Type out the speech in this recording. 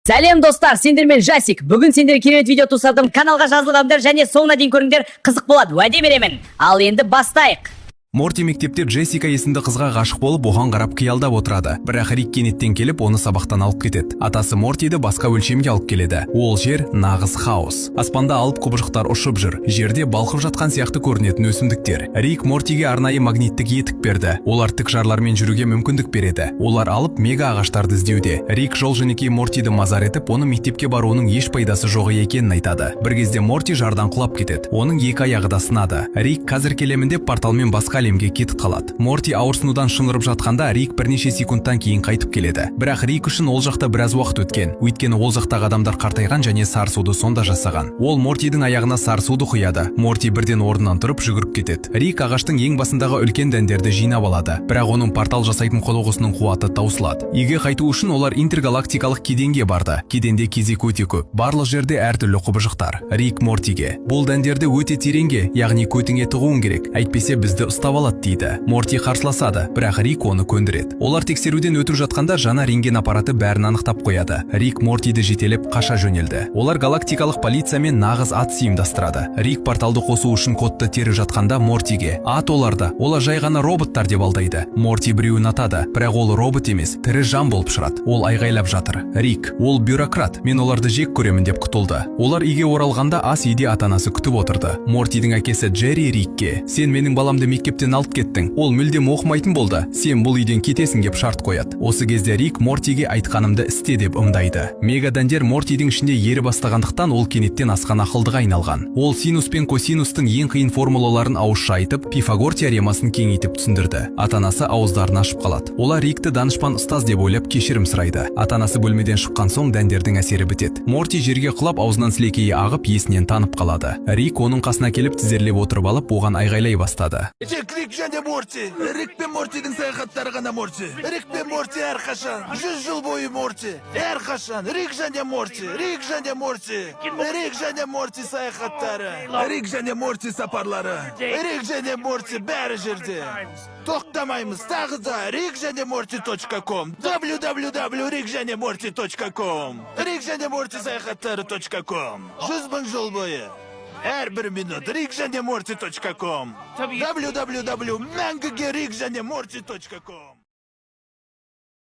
Сәлем достар, сендер мен Жасик. Бүгін сендер керемет видео тусадым. Каналға жазылғандар және соңына дейін көріңдер, қызық болады, уәде беремін. Ал енді бастайық. Морти мектепте Джессика есімді қызға ғашық болып, оған қарап қиялдап отырады. Бірақ Рик кенеттен келіп, оны сабақтан алып кетеді. Атасы Мортиді басқа өлшемге алып келеді. Ол жер нағыз хаос. Аспанда алып құбыжықтар ұшып жүр. Жерде балқып жатқан сияқты көрінетін өсімдіктер. Рик Мортиге арнайы магниттік етік берді. Олар тік жарлармен жүруге мүмкіндік береді. Олар алып мега ағаштарды іздеуде. Рик жол жөнекей Мортиді мазар етіп, оның мектепке баруының еш пайдасы жоқ екенін айтады. Бір кезде Морти жардан құлап кетеді. Оның екі аяғы да сынады. Рик қазір келемін деп порталмен басқа әлемге кетіп қалады. Морти ауырсынудан шыңғырып жатқанда Рик бірнеше секундтан кейін қайтып келеді. Бірақ Рик үшін ол жақта біраз уақыт өткен. Өйткені ол жақтағы адамдар қартайған және сарысуды сонда жасаған. Ол Мортидің аяғына сарысуды құяды. Морти бірден орнынан тұрып жүгіріп кетеді. Рик ағаштың ең басындағы үлкен дәндерді жинап алады. Бірақ оның портал жасайтын құрылғысының қуаты таусылады. Үйге қайту үшін олар интергалактикалық кеденге барды. Кеденде кезек өте көп. Барлық жерде әртүрлі құбыжықтар. Рик Мортиге: "Бұл дәндерді өте тереңге, яғни көтіңе тығуың керек. Әйтпесе бізді ұстап алады" дейді. Морти қарсыласады, бірақ Рик оны көндіреді. Олар тексеруден өтіп жатқанда жаңа рентген аппараты бәрін анықтап қояды. Рик Мортиді жетелеп қаша жөнелді. Олар галактикалық полициямен нағыз ат ұйымдастырады. Рик порталды қосу үшін кодты теріп жатқанда Мортиге: "Ат оларды, олар жай ғана роботтар" деп алдайды. Морти біреуін атады, бірақ ол робот емес, тірі жан болып шығады. Ол айғайлап жатыр: "Рик, ол бюрократ, мен оларды жек көремін" деп құтылды. Олар үйге оралғанда ас үйде ата-анасы күтіп отырды. Мортидің әкесі Джерри Рикке: "Сен менің баламды мектептен алып кеттің. Ол мүлдем оқымайтын болды. Сен бұл үйден кетесің" деп шарт қояды. Осы кезде Рик Мортиге айтқанымды істе деп ымдайды. Мегадәндер Мортидің ішінде ері бастағандықтан ол кенеттен асқан ақылдыға айналған. Ол синус пен косинустың ең қиын формулаларын ауызша айтып, Пифагор теоремасын кеңейтіп түсіндірді. Ата-анасы ауыздарын ашып қалады. Олар Рикті данышпан ұстаз деп ойлап кешірім сұрайды. Ата-анасы бөлмеден шыққан соң дәндердің әсері бітеді. Морти жерге құлап, аузынан сілекейі ағып, есінен танып қалады. Рик оның қасына келіп тізерлеп отырып алып, оған айғайлай бастады: Рик және Морти. Рик пен Мортидің саяхаттары ғана Морти. Рик пен Морти әрқашан. 100 жыл бойы Морти. Әрқашан. Рик және Морти. Рик және Морти. Рик және Морти саяхаттары. Рик және Морти сапарлары. Рик және Морти бәрі жерде. Тоқтамаймыз тағы да. rickjanyemorty.com www.rickjanyemorty.com rickjanyemorty-саяхаттары.com 100 мың жыл бойы. Әрбір минут rickjanyemorty.com www.мәңгіге rickjanyemorty.com